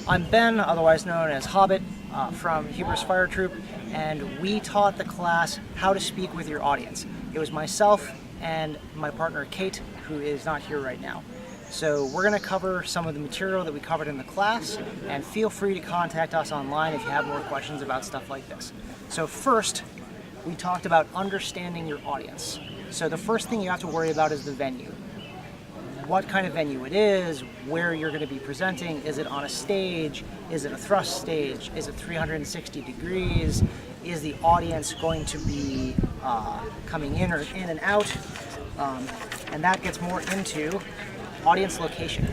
I'm Ben, otherwise known as Hobbit, from Hubris Fire Troop, and we taught the class how to speak with your audience. It was myself and my partner Kate, who is not here right now. So we're going to cover some of the material that we covered in the class, and feel free to contact us online if you have more questions about stuff like this. So first, we talked about understanding your audience. So the first thing you have to worry about is the venue. What kind of venue it is, where you're going to be presenting. Is it on a stage? Is it a thrust stage? Is it 360 degrees? Is the audience going to be coming in or in and out? And that gets more into audience location.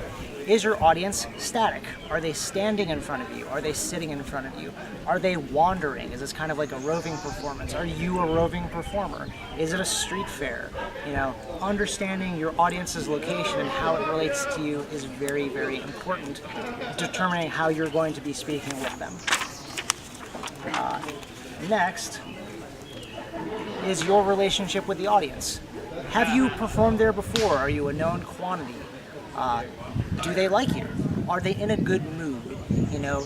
Is your audience static? Are they standing in front of you? Are they sitting in front of you? Are they wandering? Is this kind of like a roving performance? Are you a roving performer? Is it a street fair? You know, understanding your audience's location and how it relates to you is very, very important, determining how you're going to be speaking with them. Next is your relationship with the audience. Have you performed there before? Are you a known quantity? Do they like you? Are they in a good mood? You know,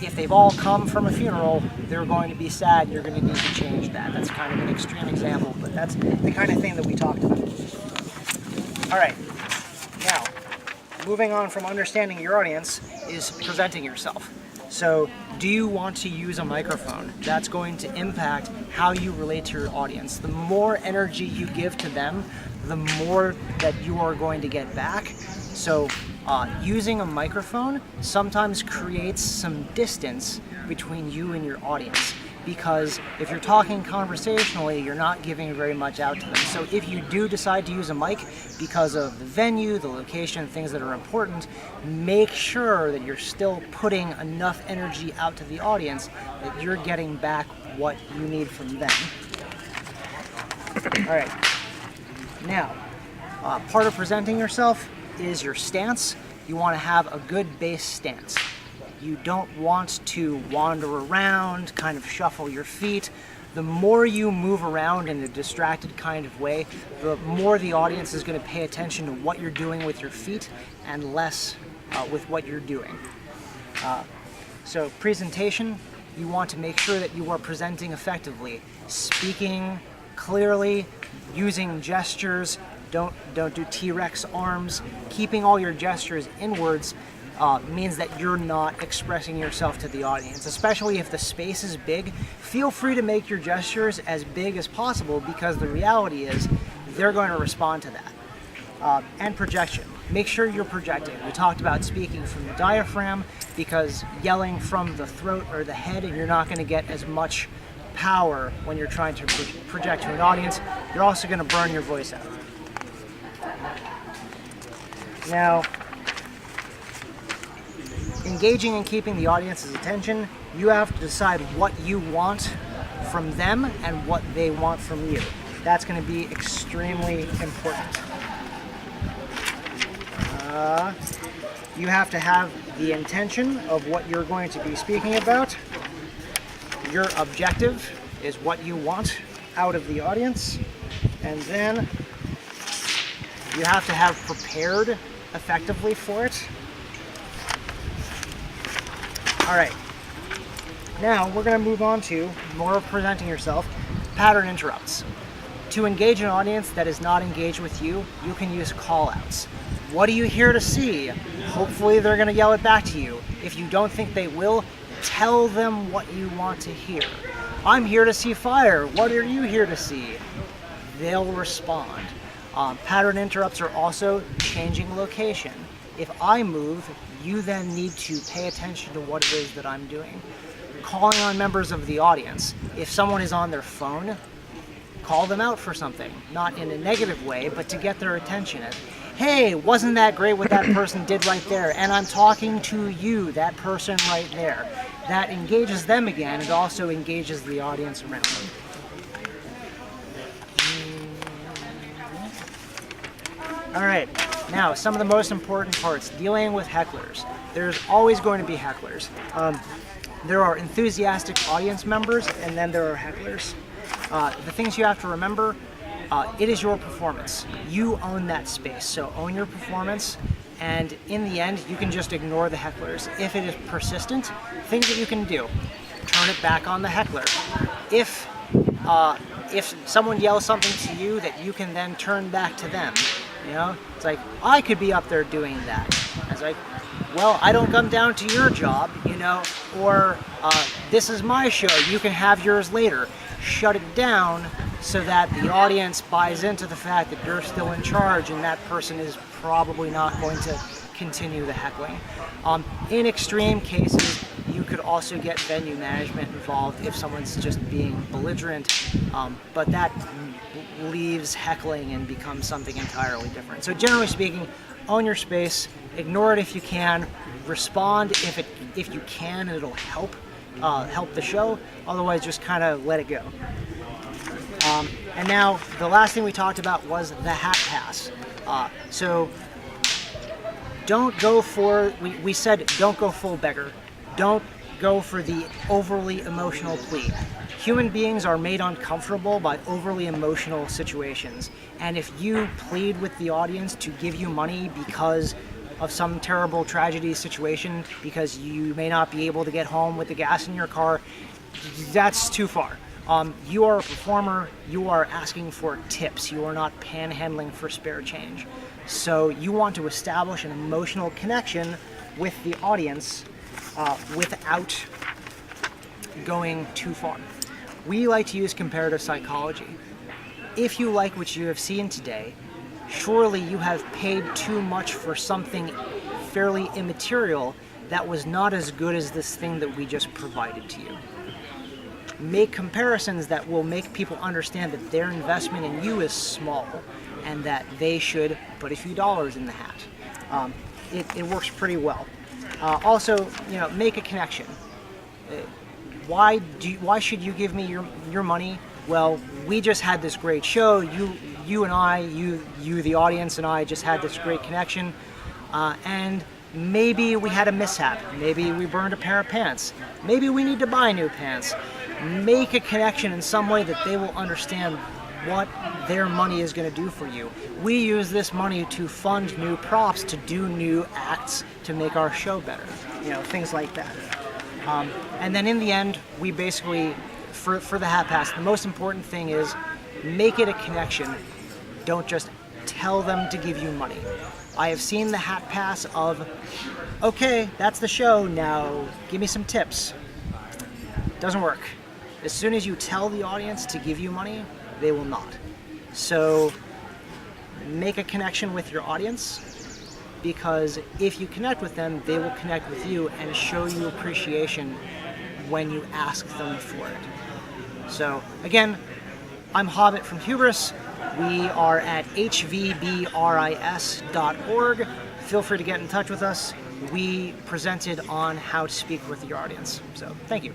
if they've all come from a funeral, they're going to be sad. You're going to need to change that. That's kind of an extreme example, but that's the kind of thing that we talked about. All right, now, moving on from understanding your audience is presenting yourself. So, do you want to use a microphone? That's going to impact how you relate to your audience. The more energy you give to them, the more that you are going to get back. So using a microphone sometimes creates some distance between you and your audience, because if you're talking conversationally, you're not giving very much out to them. So if you do decide to use a mic because of the venue, the location, things that are important, make sure that you're still putting enough energy out to the audience that you're getting back what you need from them. All right. Now, part of presenting yourself is your stance. You want to have a good base stance. You don't want to wander around, kind of shuffle your feet. The more you move around in a distracted kind of way, the more the audience is going to pay attention to what you're doing with your feet and less with what you're doing. So presentation, you want to make sure that you are presenting effectively, speaking clearly, using gestures. Don't do T-Rex arms. Keeping all your gestures inwards means that you're not expressing yourself to the audience. Especially if the space is big, feel free to make your gestures as big as possible, because the reality is they're going to respond to that. And projection. Make sure you're projecting. We talked about speaking from the diaphragm, because yelling from the throat or the head, and you're not going to get as much power when you're trying to project to an audience. You're also going to burn your voice out. Now, engaging and keeping the audience's attention, you have to decide what you want from them and what they want from you. That's going to be extremely important. You have to have the intention of what you're going to be speaking about. Your objective is what you want out of the audience, and then you have to have prepared effectively for it. All right, now we're going to move on to more of presenting yourself, pattern interrupts. To engage an audience that is not engaged with you, you can use call-outs. What are you here to see? Hopefully they're going to yell it back to you. If you don't think they will, tell them what you want to hear. I'm here to see fire. What are you here to see? They'll respond. Pattern interrupts are also changing location. If I move, you then need to pay attention to what it is that I'm doing. Calling on members of the audience. If someone is on their phone, call them out for something. Not in a negative way, but to get their attention. Hey, wasn't that great what that person did right there? And I'm talking to you, that person right there. That engages them again. It also engages the audience around them. All right, now some of the most important parts, dealing with hecklers. There's always going to be hecklers. There are enthusiastic audience members, and then there are hecklers. The things you have to remember, it is your performance. You own that space, so own your performance And in the end, you can just ignore the hecklers. If it is persistent, things that you can do: turn it back on the heckler. If someone yells something to you that you can then turn back to them, it's like, I could be up there doing that. It's like, well, I don't come down to your job, or this is my show, you can have yours later. Shut it down so that the audience buys into the fact that you're still in charge, and that person is probably not going to continue the heckling. In extreme cases, you could also get venue management involved if someone's just being belligerent, but that leaves heckling and becomes something entirely different. So generally speaking, own your space, ignore it if you can, respond if you can, and it'll help the show. Otherwise, just kind of let it go. And now, the last thing we talked about was the hat pass. So don't go for, we said don't go full beggar. Don't go for the overly emotional plea. Human beings are made uncomfortable by overly emotional situations. And if you plead with the audience to give you money because of some terrible tragedy situation, because you may not be able to get home with the gas in your car, that's too far. You are a performer, you are asking for tips, you are not panhandling for spare change. So you want to establish an emotional connection with the audience without going too far. We like to use comparative psychology. If you like what you have seen today, surely you have paid too much for something fairly immaterial that was not as good as this thing that we just provided to you. Make comparisons that will make people understand that their investment in you is small and that they should put a few dollars in the hat. It works pretty well. Also, make a connection. Why should you give me your money? Well, we just had this great show. You and I, you the audience and I just had this great connection, and maybe we had a mishap. Maybe we burned a pair of pants. Maybe we need to buy new pants. Make a connection in some way that they will understand what their money is going to do for you. We use this money to fund new props, to do new acts, to make our show better. Things like that. And then in the end, we basically, for the hat pass, the most important thing is make it a connection. Don't just tell them to give you money. I have seen the hat pass of, okay, that's the show, now give me some tips. Doesn't work. As soon as you tell the audience to give you money, they will not. So make a connection with your audience, because if you connect with them, they will connect with you and show you appreciation when you ask them for it. So again, I'm Hobbit from Hubris. We are at hvbris.org. Feel free to get in touch with us. We presented on how to speak with your audience. So thank you.